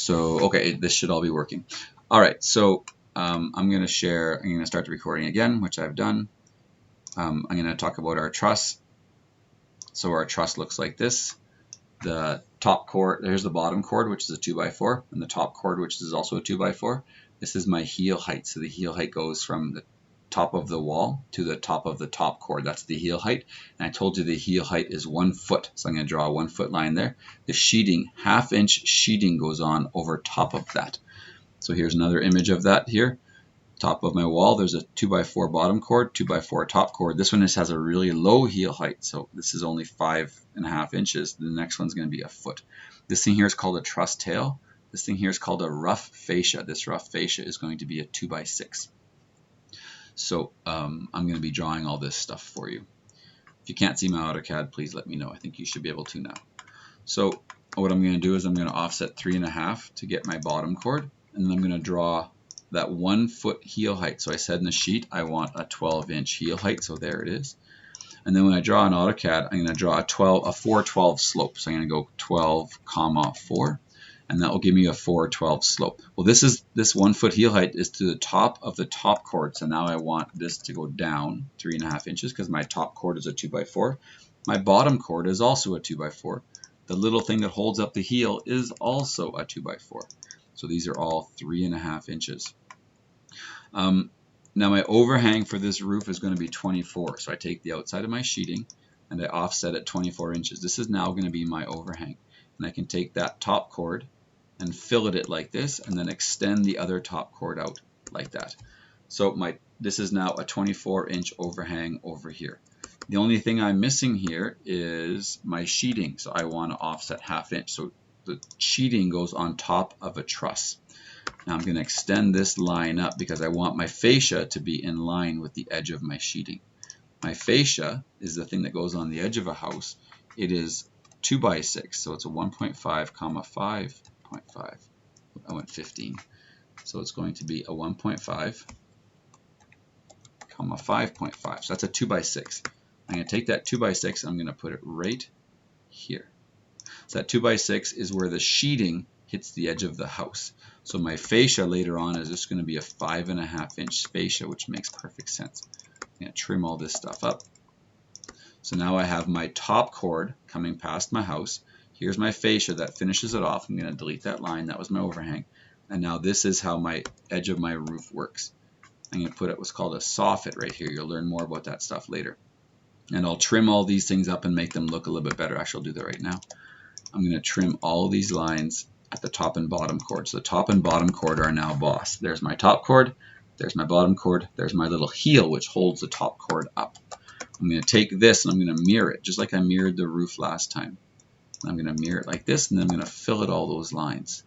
So, okay, this should all be working. All right, so I'm going to start the recording again, which I've done. I'm going to talk about our truss. So our truss looks like this. The top chord, there's the bottom chord, which is a 2x4, and the top chord, which is also a 2x4. This is my heel height. So the heel height goes from the top of the wall to the top of the top chord. That's the heel height. And I told you the heel height is 1 foot. So I'm going to draw a 1 foot line there. The sheeting, 1/2 inch sheeting goes on over top of that. So here's another image of that here. Top of my wall, there's a 2x4 bottom chord, 2x4 top chord. This one just has a really low heel height, so this is only 5.5 inches. The next one's going to be a foot. This thing here is called a truss tail. This thing here is called a rough fascia. This rough fascia is going to be a 2x6. So I'm going to be drawing all this stuff for you. If you can't see my AutoCAD, please let me know. I think you should be able to now. So what I'm going to do is I'm going to offset 3.5 to get my bottom chord, and then I'm going to draw that 1 foot heel height. So I said in the sheet I want a 12-inch heel height, so there it is. And then when I draw an AutoCAD, I'm going to draw a 412 slope. So I'm going to go 12, 4, and that will give me a 412 slope. Well, this 1 foot heel height is to the top of the top chord. So now I want this to go down 3.5 inches because my top chord is a 2x4. My bottom chord is also a 2x4. The little thing that holds up the heel is also a 2x4. So these are all 3.5 inches. Now my overhang for this roof is going to be 24. So I take the outside of my sheeting and I offset it 24 inches. This is now going to be my overhang. And I can take that top chord and fillet it like this and then extend the other top chord out like that. So this is now a 24-inch overhang over here. The only thing I'm missing here is my sheeting. So I want to offset 1/2 inch. So the sheeting goes on top of a truss. Now I'm going to extend this line up because I want my fascia to be in line with the edge of my sheeting. My fascia is the thing that goes on the edge of a house. It is 2x6, so it's a 1.5, 5.5. I went 15. So it's going to be a 1.5, 5.5. So that's a 2x6. I'm going to take that 2x6, I'm going to put it right here. So that 2x6 is where the sheeting hits the edge of the house. So my fascia later on is just going to be a 5.5 inch fascia, which makes perfect sense. I'm going to trim all this stuff up. So now I have my top chord coming past my house. Here's my fascia that finishes it off. I'm going to delete that line. That was my overhang. And now this is how my edge of my roof works. I'm going to put what's called a soffit right here. You'll learn more about that stuff later. And I'll trim all these things up and make them look a little bit better. Actually, I'll do that right now. I'm going to trim all these lines at the top and bottom chord. So the top and bottom chord are now boss. There's my top chord, there's my bottom chord, there's my little heel which holds the top chord up. I'm going to take this and I'm going to mirror it just like I mirrored the roof last time. I'm going to mirror it like this and then I'm going to fillet all those lines.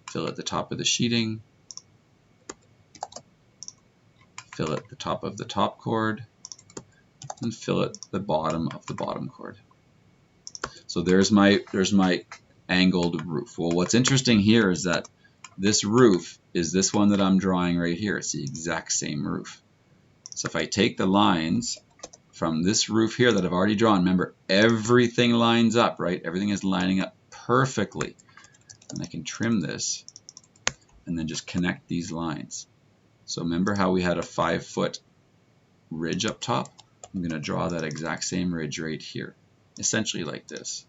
Fillet the top of the sheeting, fillet the top of the top chord, and fillet the bottom of the bottom chord. So there's my angled roof. Well, what's interesting here is that this roof is this one that I'm drawing right here. It's the exact same roof. So if I take the lines from this roof here that I've already drawn, remember everything lines up, right? Everything is lining up perfectly. And I can trim this and then just connect these lines. So remember how we had a 5-foot ridge up top? I'm going to draw that exact same ridge right here, essentially like this.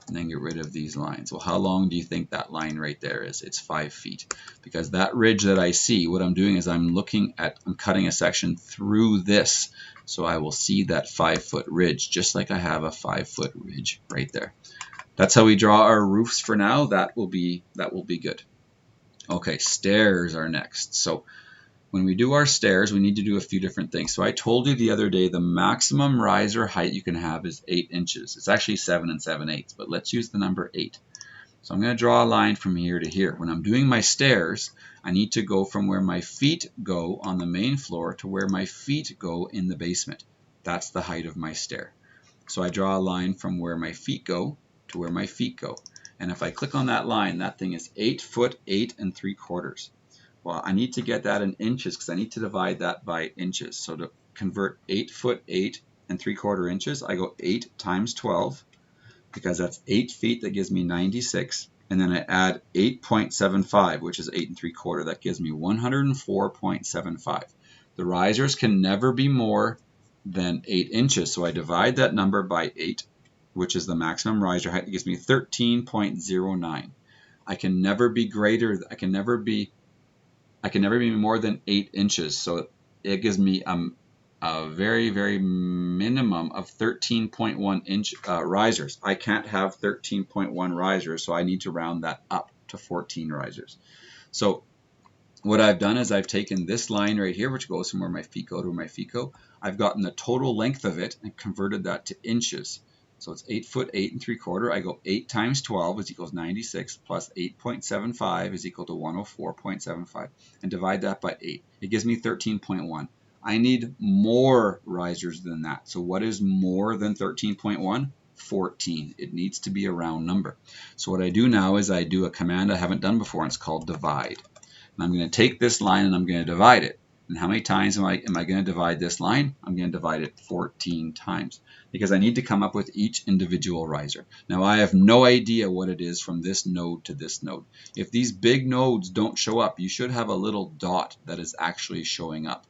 And then get rid of these lines. Well, how long do you think that line right there is? It's 5 feet. Because that ridge that I see, what I'm doing is I'm cutting a section through this. So I will see that 5-foot ridge, just like I have a 5-foot ridge right there. That's how we draw our roofs for now. That will be good. Okay, stairs are next. So when we do our stairs, we need to do a few different things. So I told you the other day the maximum riser height you can have is 8 inches. It's actually 7 7/8, but let's use the number 8. So I'm going to draw a line from here to here. When I'm doing my stairs, I need to go from where my feet go on the main floor to where my feet go in the basement. That's the height of my stair. So I draw a line from where my feet go to where my feet go. And if I click on that line, that thing is 8 foot 8 3/4. Well, I need to get that in inches because I need to divide that by inches. So to convert 8 foot 8 3/4 inches, I go 8 times 12 because that's 8 feet. That gives me 96. and then I add 8.75, which is 8 3/4. That gives me 104.75. The risers can never be more than 8 inches, so I divide that number by 8, which is the maximum riser height. It gives me 13.09. I can never be more than 8 inches, so it gives me a very, very minimum of 13.1 inch risers. I can't have 13.1 risers, so I need to round that up to 14 risers. So what I've done is I've taken this line right here, which goes from where my feet go to where my feet go. I've gotten the total length of it and converted that to inches. So it's 8 foot 8 3/4. I go 8 times 12 is equals 96 plus 8.75 is equal to 104.75 and divide that by 8. It gives me 13.1. I need more risers than that. So what is more than 13.1? 14. It needs to be a round number. So what I do now is I do a command I haven't done before, and it's called divide. And I'm going to take this line and I'm going to divide it. And how many times am I going to divide this line? I'm going to divide it 14 times because I need to come up with each individual riser. Now I have no idea what it is from this node to this node. If these big nodes don't show up, you should have a little dot that is actually showing up.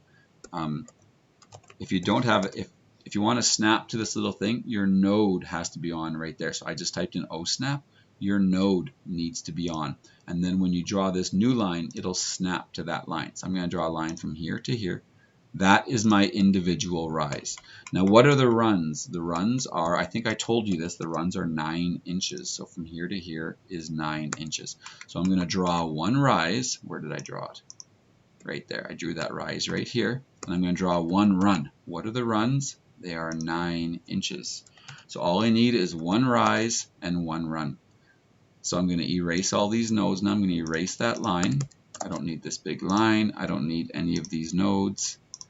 If you don't have, if you want to snap to this little thing, your node has to be on right there. So I just typed in O snap. Your node needs to be on. And then when you draw this new line, it'll snap to that line. So I'm going to draw a line from here to here. That is my individual rise. Now what are the runs? The runs are, I think I told you this, the runs are 9 inches. So from here to here is 9 inches. So I'm going to draw one rise. Where did I draw it? Right there. I drew that rise right here. And I'm going to draw one run. What are the runs? They are 9 inches. So all I need is one rise and one run. So I'm going to erase all these nodes. Now I'm going to erase that line. I don't need this big line. I don't need any of these nodes. I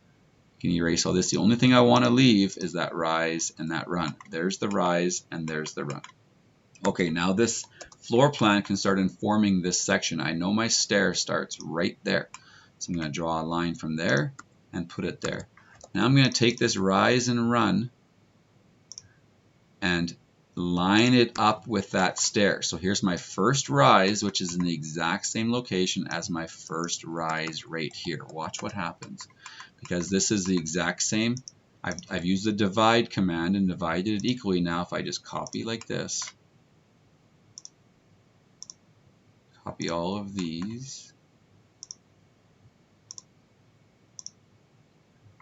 can erase all this. The only thing I want to leave is that rise and that run. There's the rise and there's the run. Okay, now this floor plan can start informing this section. I know my stair starts right there. So I'm going to draw a line from there and put it there. Now I'm going to take this rise and run and line it up with that stair. So here's my first rise, which is in the exact same location as my first rise right here. Watch what happens. Because this is the exact same, I've used the divide command and divided it equally. Now if I just copy like this, copy all of these,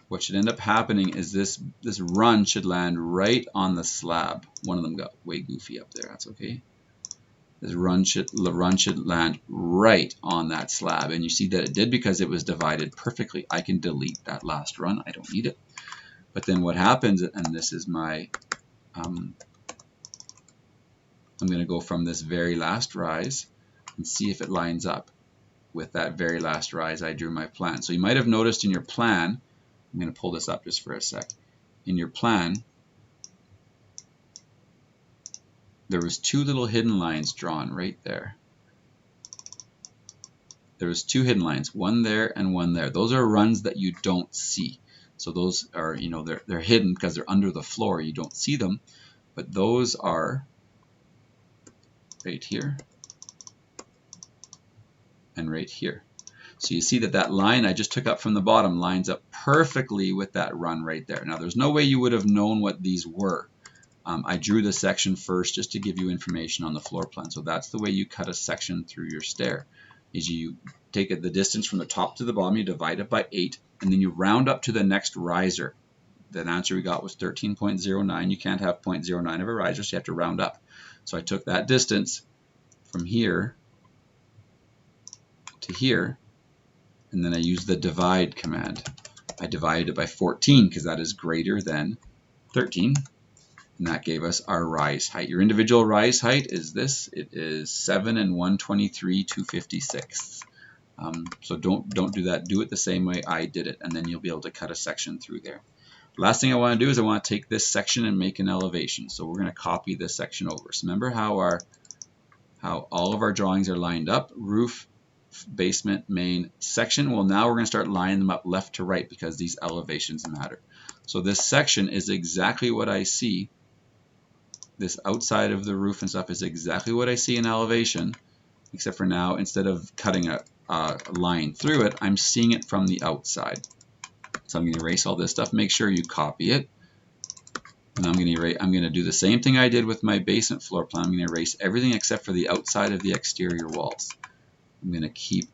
what should end up happening is this run should land right on the slab. One of them got way goofy up there. That's okay. This run should land right on that slab. And you see that it did because it was divided perfectly. I can delete that last run. I don't need it. But then what happens, and this is my, I'm going to go from this very last rise and see if it lines up with that very last rise I drew my plan. So you might have noticed in your plan, I'm going to pull this up just for a sec. In your plan, there was two little hidden lines drawn right there. There was two hidden lines, one there and one there. Those are runs that you don't see. So those are, you know, they're hidden because they're under the floor. You don't see them, but those are right here and right here. So you see that that line I just took up from the bottom lines up perfectly with that run right there. Now there's no way you would have known what these were. I drew the section first just to give you information on the floor plan. So that's the way you cut a section through your stair. Is you take the distance from the top to the bottom, you divide it by 8, and then you round up to the next riser. The answer we got was 13.09. You can't have 0.09 of a riser, so you have to round up. So I took that distance from here to here, and then I used the divide command. I divided it by 14 because that is greater than 13, and that gave us our rise height. Your individual rise height is this. It is 7 and 1/23/256. So don't do that. Do it the same way I did it, and then you'll be able to cut a section through there. Last thing I want to do is I want to take this section and make an elevation. So we're going to copy this section over. So remember how all of our drawings are lined up: roof, basement, main, section. Well, now we're going to start lining them up left to right because these elevations matter. So this section is exactly what I see. this outside of the roof and stuff is exactly what I see in elevation, except for now, instead of cutting a line through it, I'm seeing it from the outside. So I'm going to erase all this stuff. Make sure you copy it. And I'm going to do the same thing I did with my basement floor plan. I'm going to erase everything except for the outside of the exterior walls. I'm going to keep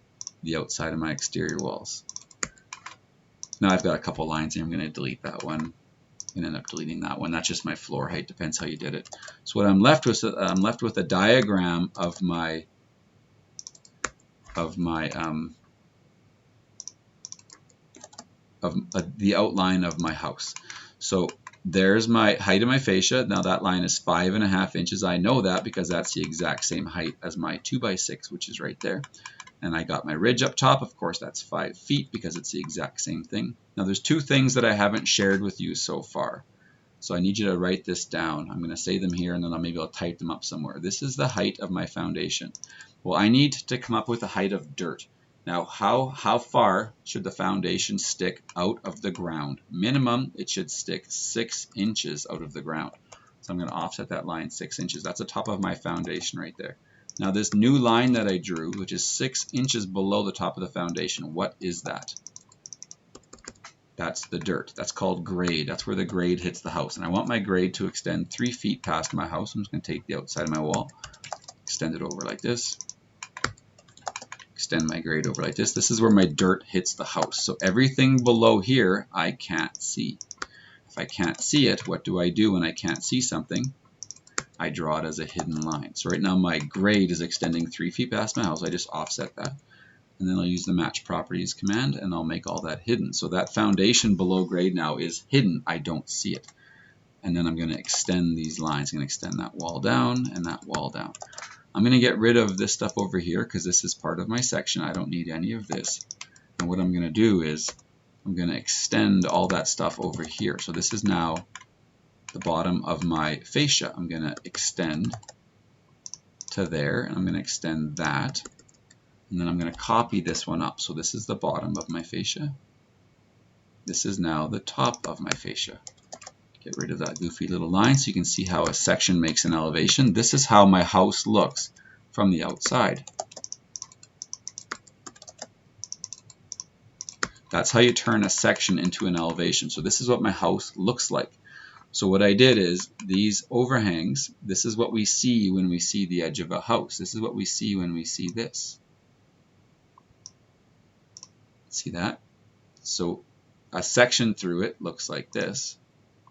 the outside of my exterior walls. Now I've got a couple lines here. I'm going to delete that one. I'm going to end up deleting that one. That's just my floor height. Depends how you did it. So what I'm left with, a diagram of my the outline of my house. So there's my height of my fascia. Now that line is 5.5 inches. I know that because that's the exact same height as my 2x6, which is right there. And I got my ridge up top. Of course, that's 5 feet because it's the exact same thing. Now there's two things that I haven't shared with you so far. So I need you to write this down. I'm going to say them here and then maybe I'll type them up somewhere. This is the height of my foundation. Well, I need to come up with a height of dirt. Now, how far should the foundation stick out of the ground? Minimum, it should stick 6 inches out of the ground. So I'm going to offset that line 6 inches. That's the top of my foundation right there. Now, this new line that I drew, which is 6 inches below the top of the foundation, what is that? That's the dirt. That's called grade. That's where the grade hits the house. And I want my grade to extend 3 feet past my house. I'm just going to take the outside of my wall, extend it over like this. Extend my grade over like this. This is where my dirt hits the house. So everything below here, I can't see. If I can't see it, what do I do when I can't see something? I draw it as a hidden line. So right now my grade is extending 3 feet past my house. I just offset that. And then I'll use the match properties command and I'll make all that hidden. So that foundation below grade now is hidden. I don't see it. And then I'm going to extend these lines. I'm going to extend that wall down and that wall down. I'm going to get rid of this stuff over here because this is part of my section. I don't need any of this. And what I'm going to do is I'm going to extend all that stuff over here. So this is now the bottom of my fascia. I'm going to extend to there, and I'm going to extend that. And then I'm going to copy this one up. So this is the bottom of my fascia. This is now the top of my fascia. Get rid of that goofy little line so you can see how a section makes an elevation. This is how my house looks from the outside. That's how you turn a section into an elevation. So this is what my house looks like. So what I did is these overhangs, this is what we see when we see the edge of a house. This is what we see when we see this. See that? So a section through it looks like this.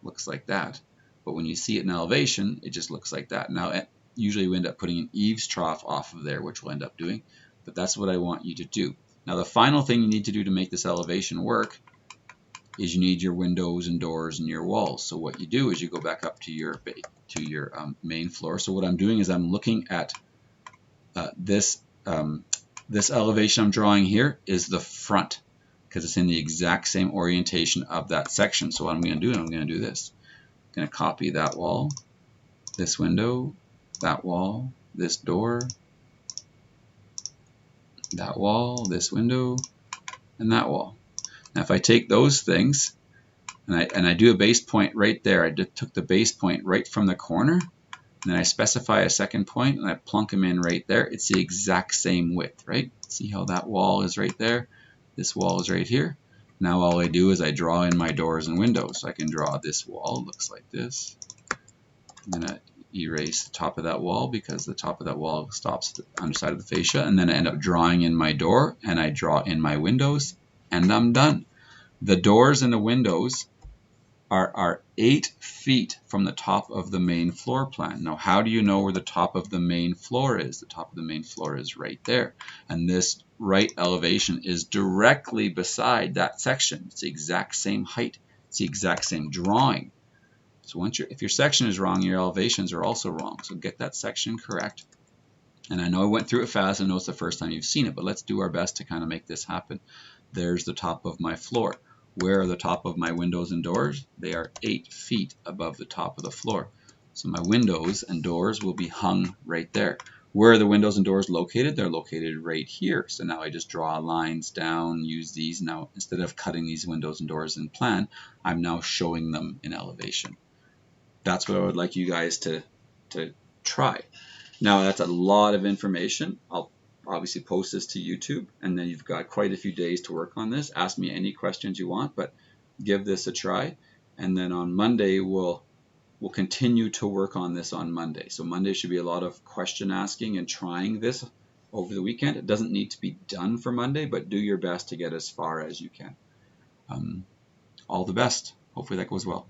Looks like that, but when you see it in elevation, it just looks like that. Now, usually we end up putting an eaves trough off of there, which we'll end up doing, but that's what I want you to do. Now, the final thing you need to do to make this elevation work is you need your windows and doors and your walls. So what you do is you go back up to your main floor. So what I'm doing is I'm looking at this elevation I'm drawing here is the front, because it's in the exact same orientation of that section. So what I'm going to do, I'm going to do this. I'm going to copy that wall, this window, that wall, this door, that wall, this window, and that wall. Now if I take those things and I do a base point right there, I just took the base point right from the corner, and then I specify a second point and I plunk them in right there. It's the exact same width, right? See how that wall is right there? This wall is right here. Now all I do is I draw in my doors and windows. So I can draw this wall, looks like this. I'm going to erase the top of that wall because the top of that wall stops the underside of the fascia. And then I end up drawing in my door and I draw in my windows and I'm done. The doors and the windows are 8 feet from the top of the main floor plan. Now, how do you know where the top of the main floor is? The top of the main floor is right there. And this right elevation is directly beside that section. It's the exact same height. It's the exact same drawing. So if your section is wrong, your elevations are also wrong. So get that section correct. And I know I went through it fast. I know it's the first time you've seen it, but let's do our best to kind of make this happen. There's the top of my floor. Where are the top of my windows and doors? They are 8 feet above the top of the floor. So my windows and doors will be hung right there. Where are the windows and doors located? They're located right here. So now I just draw lines down, use these. Now, instead of cutting these windows and doors in plan, I'm now showing them in elevation. That's what I would like you guys to to try. Now that's a lot of information. I'll obviously post this to YouTube, and then you've got quite a few days to work on this. Ask me any questions you want, but give this a try. And then on Monday, we'll continue to work on this on Monday. So Monday should be a lot of question asking and trying this over the weekend. It doesn't need to be done for Monday, but do your best to get as far as you can. All the best. Hopefully that goes well.